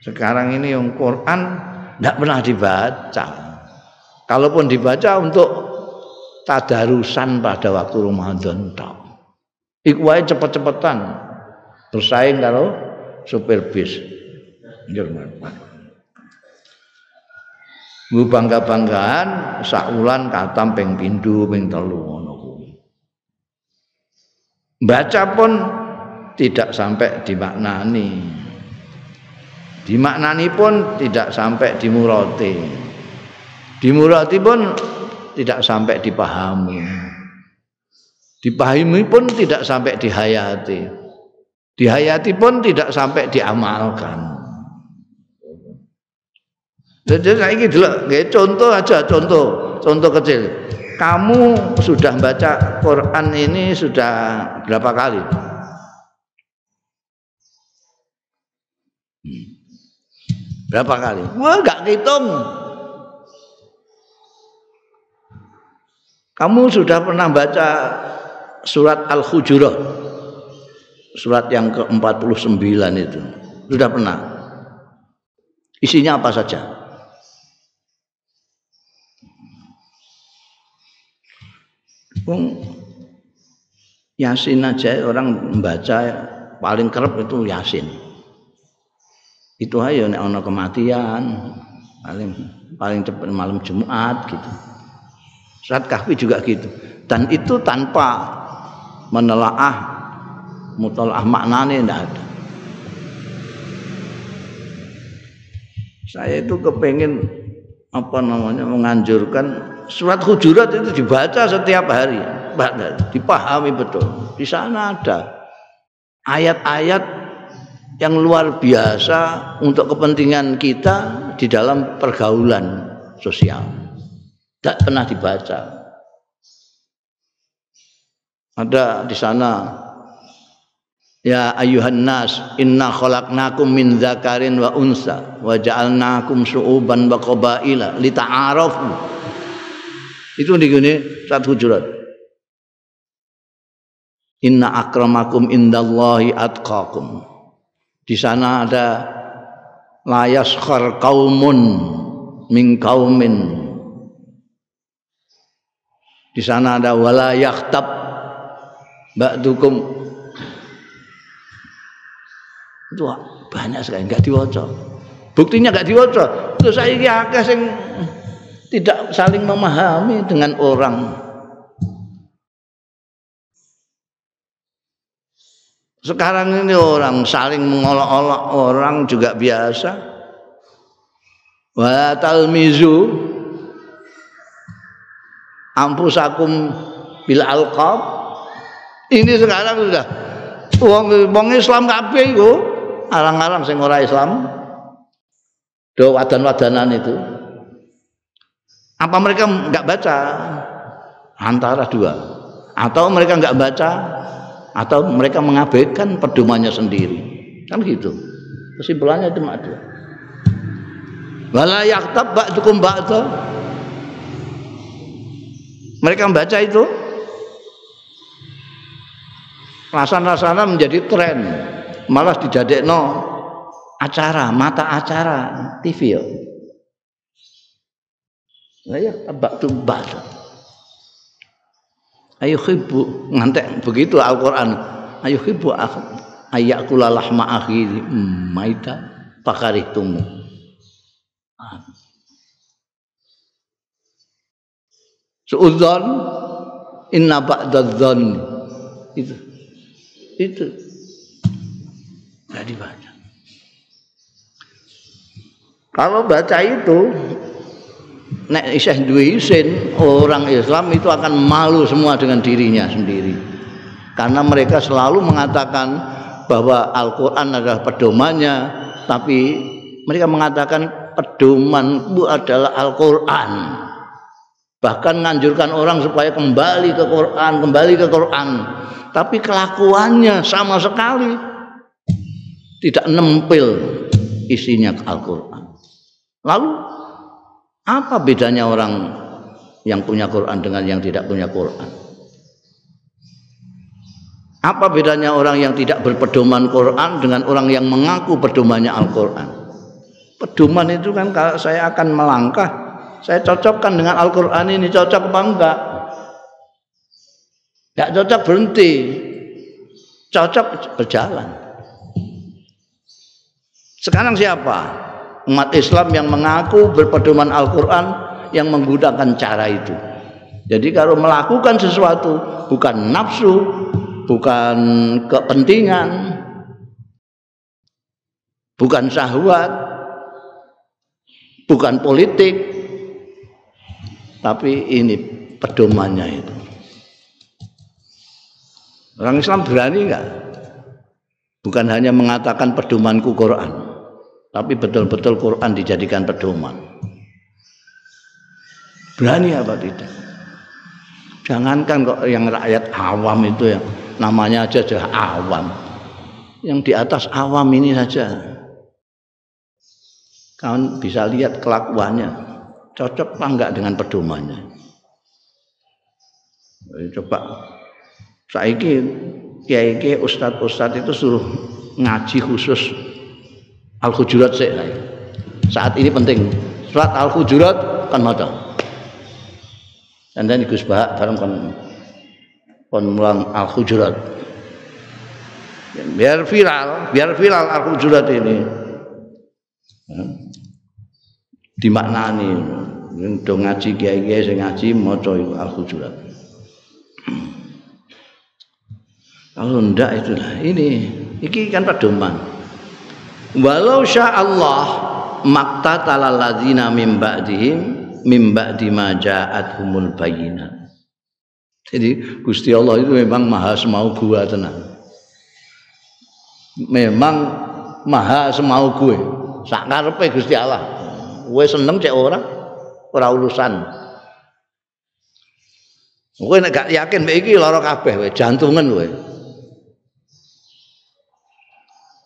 Sekarang ini yang Quran tidak pernah dibaca. Kalaupun dibaca untuk tadarusan pada waktu Ramadan tok. Iku wae cepet-cepetan bersaing karo supir bis. Nggo bangga-banggaan sakulan katam ping pindho ping telu ngono kuwi. Baca pun tidak sampai dimaknani. Dimaknani pun tidak sampai dimurati. Dimurati pun tidak sampai dipahami. Dipahami pun tidak sampai dihayati. Dihayati pun tidak sampai diamalkan. Jadi saiki delok nggih contoh aja, contoh kecil. Kamu sudah baca Quran ini sudah berapa kali? Berapa kali? Wah, enggak hitung. Kamu sudah pernah baca surat Al-Hujurat? Surat yang ke-49 itu. Sudah pernah? Isinya apa saja? Yasin aja orang membaca paling kerep itu Yasin. Itu aja nek ana kematian paling cepat malam Jumat gitu. Surat Kahfi juga gitu. Dan itu tanpa menelaah mutalaah maknanya tidak ada. Saya itu kepengen menganjurkan surat Hujurat itu dibaca setiap hari, dipahami betul. Di sana ada ayat-ayat yang luar biasa untuk kepentingan kita di dalam pergaulan sosial. Tidak pernah dibaca. Ada di sana, ya ayyuhan nas inna khalaqnakum min dzakarin wa unsa wa ja'alnakum syu'uban wa qabaila lita'arafu. Itu digini surat Hujurat. Inna akramakum indallahi atqakum. Di sana ada la yaskhar qaumun min qaumin. Di sana ada wala yakhtab ba'dukum. Itu banyak sekali enggak diwaca. Buktinya enggak diwaca. Terus saiki akeh sing tidak saling memahami dengan orang. Sekarang ini orang saling mengolok-olok orang juga biasa. Wa talmizu ampusakum bil alqab. Ini sekarang sudah wong Islam kabeh iku, arang-arang sing ora Islam. Do wadan-wadanan itu. Apa mereka enggak baca? Antara dua. Atau mereka enggak baca, atau mereka mengabaikan pedomannya sendiri. Kan gitu. Kesimpulannya cuma dua. Wala yaktab ba'dukum ba'da. Mereka membaca itu rasana menjadi tren. Malah didadekno acara, mata acara TV ya. Ya tabaktum ba'da. Ayo khibbu ngantek begitu Al-Qur'an. Ayo khibbu ayakula lahma akhi maita fakarihtum. Suudzon inna ba'dadzon itu nggak dibaca. Kalau baca itu nek isih duwe isin, orang Islam itu akan malu semua dengan dirinya sendiri. Karena mereka selalu mengatakan bahwa Al-Qur'an adalah pedomannya, tapi mereka mengatakan pedomanku adalah Al-Qur'an. Bahkan menganjurkan orang supaya kembali ke Quran. Tapi kelakuannya sama sekali tidak nempel isinya Al-Qur'an. Lalu apa bedanya orang yang punya Quran dengan yang tidak punya Quran? Apa bedanya orang yang tidak berpedoman Quran dengan orang yang mengaku pedomannya Al-Quran? Pedoman itu kan kalau saya akan melangkah, saya cocokkan dengan Al-Quran ini, cocok apa enggak? Enggak cocok berhenti, cocok berjalan. Sekarang siapa? Umat Islam yang mengaku berpedoman Al-Quran, yang menggunakan cara itu. Jadi kalau melakukan sesuatu bukan nafsu, bukan kepentingan, bukan syahwat, bukan politik, tapi ini pedomannya itu. Orang Islam berani enggak? Bukan hanya mengatakan pedomanku Quran, tapi betul-betul Quran dijadikan pedoman. Berani apa tidak? Jangankan kok yang rakyat awam itu yang namanya aja awam. Yang di atas awam ini saja. Kawan bisa lihat kelakuannya. Cocok apa enggak dengan pedomannya? Coba saiki kiai-kiai ustadz itu suruh ngaji khusus Al-Hujurat saat ini penting. Surat Al-Hujurat kan maca. Dan dan Gus Bahak bareng kon mulang Al-Hujurat. Biar viral Al-Hujurat ini. Dimaknani do ngaji kiai-kiai sing ngaji maca Al-Hujurat. Kalau ndak itulah iki kan pedoman. Walau sya'allah maqtatal ladzina min ba'di ma ja'athumul bayyinat. Jadi Gusti Allah itu memang maha semau gua tenan. Memang maha semau gue. Sak karepe Gusti Allah. Kowe seneng cek ora urusan. Kowe nek gak yakin mek iki lara kabeh kowe, jantungan kowe.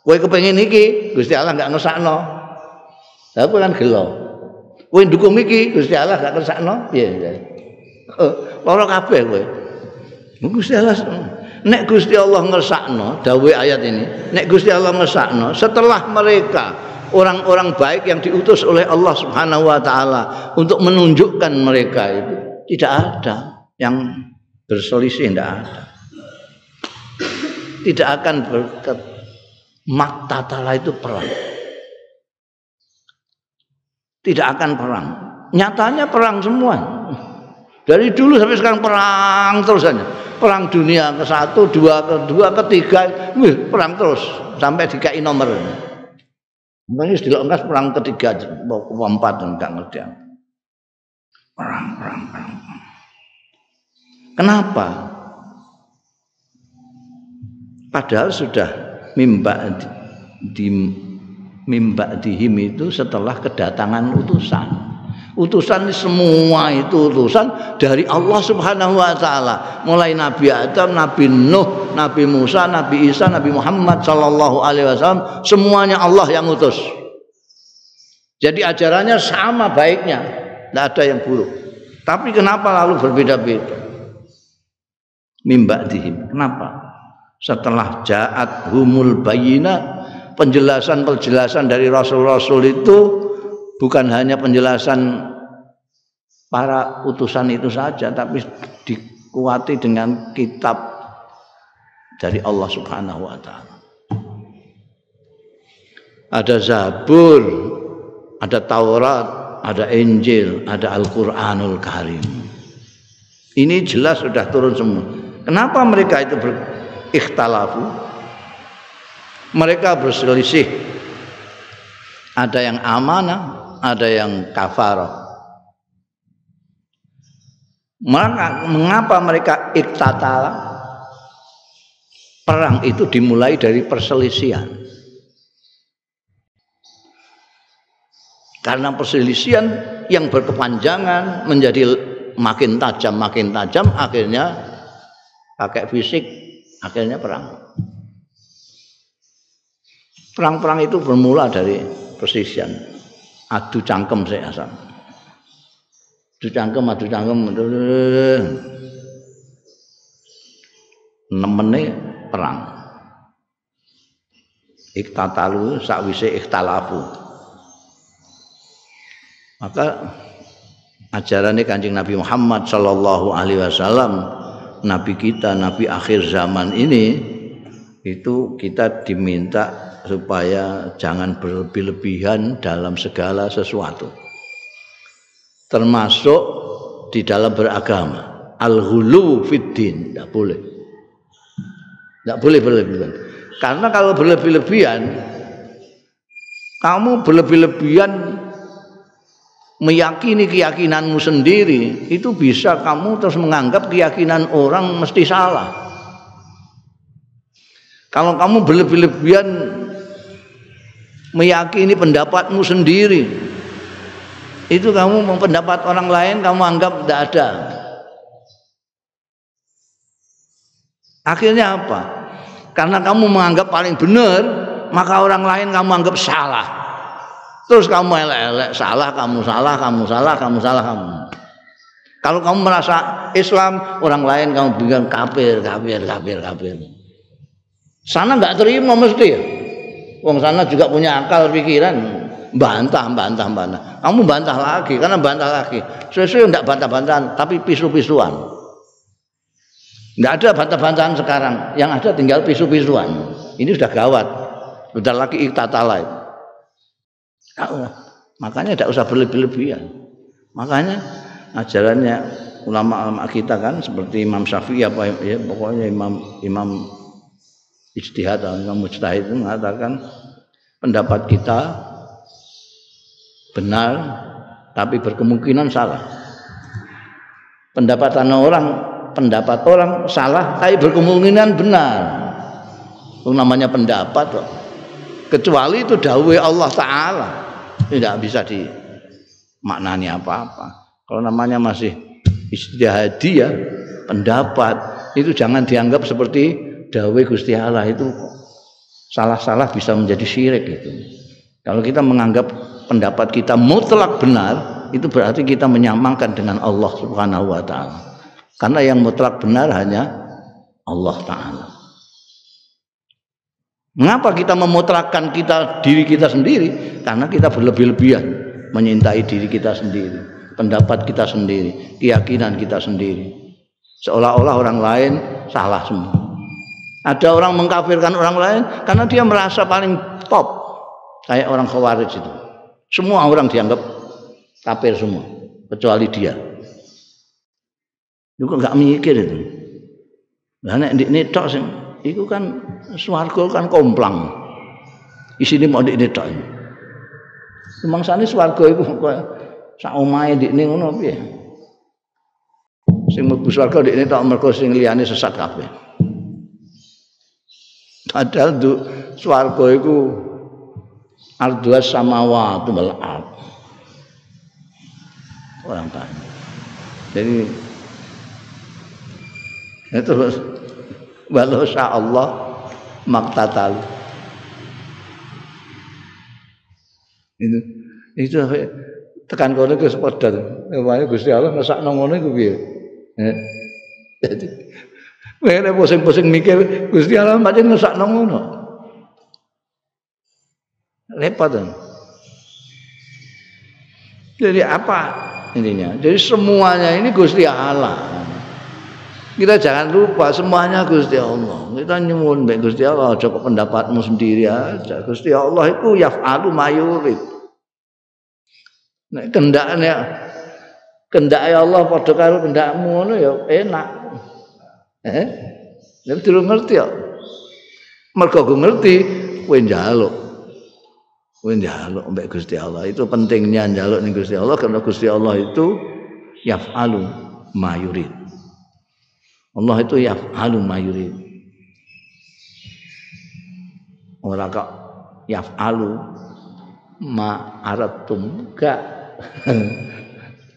Kowe kepengin iki, Gusti Allah gak ngesakno. Lah kowe kan gelo. Kowe ndukung iki, Gusti Allah gak ngesakno, piye? Lara kabeh kowe. Gusti Allah nek Gusti Allah ngesakno, dawuh ayat ini, nek Gusti Allah ngesakno setelah mereka orang-orang baik yang diutus oleh Allah Subhanahu wa taala untuk menunjukkan mereka itu tidak ada yang berselisih, tidak ada. Tidak akan maktatala itu perang. Tidak akan perang. Nyatanya perang semua. Dari dulu sampai sekarang perang terus saja. Perang dunia ke-1, 2, ke-2, ke-3, perang terus sampai dikai nomor. Mungkin dilongkas perang ke-3, ke-4 enggak ngerti. Perang. Kenapa? Padahal sudah mimba dihim itu setelah kedatangan utusan. Utusan semua itu utusan dari Allah Subhanahu wa taala. Mulai Nabi Adam, Nabi Nuh, Nabi Musa, Nabi Isa, Nabi Muhammad sallallahu alaihi wasallam, semuanya Allah yang utus. Jadi ajarannya sama baiknya, tidak ada yang buruk. Tapi kenapa lalu berbeda-beda? Mimba dihim. Kenapa? Setelah ja'at humul bayyinat, penjelasan dari rasul-rasul itu bukan hanya penjelasan para utusan itu saja, tapi dikuati dengan kitab dari Allah Subhanahu wa taala. Ada Zabur, ada Taurat, ada Injil, ada Al-Qur'anul Karim. Ini jelas sudah turun semua. Kenapa mereka itu berikhtalafu? Mereka berselisih. Ada yang amanah, ada yang kafarah. Mengapa mereka iktatala? Perang itu dimulai dari perselisihan. Karena perselisihan yang berkepanjangan menjadi makin tajam, akhirnya pakai fisik, akhirnya perang. Perang-perang itu bermula dari perselisihan. Adu cangkem saya asal. Adu cangkem. Nemene perang. Iktatalu sakwise ikhtalafu. Maka ajaran Kanjeng Nabi Muhammad sallallahu alaihi wasallam, nabi kita, nabi akhir zaman ini, itu kita diminta supaya jangan berlebih-lebihan dalam segala sesuatu. Termasuk di dalam beragama. Al-ghulu fiddin, tidak boleh. Tidak boleh berlebihan. Karena kalau berlebih-lebihan, kamu berlebih-lebihan meyakini keyakinanmu sendiri, itu bisa kamu terus menganggap keyakinan orang mesti salah. Kalau kamu berlebih-lebihan meyakini pendapatmu sendiri, itu kamu pendapat orang lain kamu anggap tidak ada. Akhirnya apa? Karena kamu menganggap paling benar, maka orang lain kamu anggap salah. Terus kamu elek-elek, salah, kamu salah, kamu salah, kamu salah, kamu. Kalau kamu merasa Islam, orang lain kamu bilang kafir, kafir, kafir, kafir. Sana nggak terima mesti ya. Wong sana juga punya akal pikiran, bantah. Kamu bantah lagi, karena bantah lagi. Sesuai enggak bantah-bantahan, tapi pisu-pisuan. Enggak ada bantah-bantahan sekarang, yang ada tinggal pisu-pisuan. Ini sudah gawat, sudah lagi iktatala. Makanya tidak usah berlebih-lebihan. Makanya ajarannya ulama-ulama kita kan seperti Imam Syafi'i apa ya, pokoknya imam ijtihad atau imam mujtahid itu mengatakan pendapat kita benar tapi berkemungkinan salah. Pendapat orang salah tapi berkemungkinan benar. Itu namanya pendapat kok. Kecuali itu dawuh Allah Ta'ala, tidak bisa dimaknani apa-apa. Kalau namanya masih ijtihadiyah, pendapat itu jangan dianggap seperti dawuh Gusti Allah, itu salah-salah bisa menjadi syirik itu. Kalau kita menganggap pendapat kita mutlak benar, itu berarti kita menyamakan dengan Allah Subhanahu wa taala. Karena yang mutlak benar hanya Allah Ta'ala. Mengapa kita memutrakkan diri kita sendiri? Karena kita berlebih-lebihan menyintai diri kita sendiri, pendapat kita sendiri, keyakinan kita sendiri. Seolah-olah orang lain salah semua. Ada orang mengkafirkan orang lain karena dia merasa paling top, kayak orang Khawarij itu. Semua orang dianggap kafir semua, kecuali dia. Itu nggak mikir itu. Lah nek ndikne tok sing iku kan swarga kan komplang. Isine mau ndikne tok. Rumangsane swarga iku koyo sak omahe ndikne ngono piye. Sing mlebu swarga ndikne tok mergo sing liyane sesat kabeh. Padahal swarga iku ardhas samawati wal ardh. Orang tanya. Jadi itu walau sa'allah maktatal. Itu tekan kono ke sepadha. Wae Gusti Allah ngesakno ngono iku piye? Jadi wene pusing-pusing mikir Gusti Allah pancen ngesakno ngono. Repot. Jadi apa intinya? Jadi semuanya ini Gusti Allah. Kita jangan lupa semuanya Gusti Allah. Kita nyuwun mbek Gusti Allah, aja kok pendapatmu sendiri aja. Gusti Allah itu yaf'alu ma yurid. Nek kendake Allah padha karo kendakmu ngono ya enak. Nek durung ngerti ya. Mergo go ngerti kowe njaluk. Kowe njaluk mbek Gusti Allah. Itu pentingnya njaluk ning Gusti Allah karena Gusti Allah itu yaf'alu ma yurid. Allah itu yaf'alu ma yurid. Ora kok yaf'alu ma aradtum gak.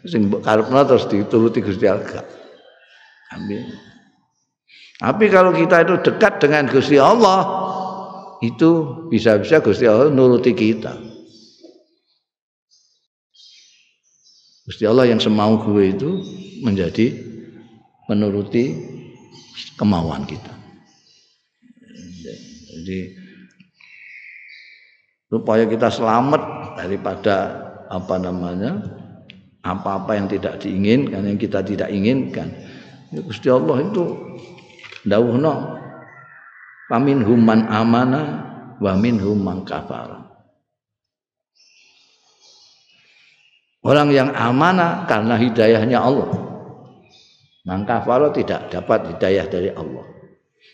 Sing mbok karepno terus dituruti Gusti Allah. Amin. Tapi kalau kita itu dekat dengan Gusti Allah, itu bisa-bisa Gusti Allah nuruti kita. Gusti Allah yang semau gue itu menjadi menuruti kemauan kita. Jadi supaya kita selamat daripada apa namanya apa-apa yang tidak diinginkan, yang kita tidak inginkan. Gusti Allah itu dawuhna faminhum man amana wa minhum man kafara. Orang yang amanah karena hidayahnya Allah. Man kafara tidak dapat hidayah dari Allah.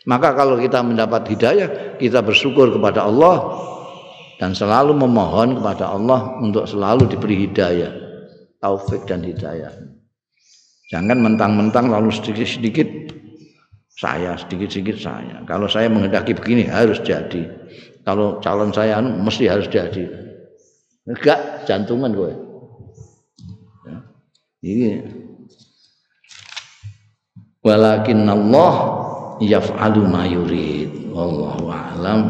Maka kalau kita mendapat hidayah, kita bersyukur kepada Allah dan selalu memohon kepada Allah untuk selalu diberi hidayah, taufik dan hidayah. Jangan mentang-mentang lalu sedikit-sedikit saya, sedikit-sedikit saya. Kalau saya menghendaki begini harus jadi. Kalau calon saya mesti harus jadi. Enggak, jantungan gue. Ya. Ini walakin Allah yaf'alu ma yurid. Wallahu a'lam.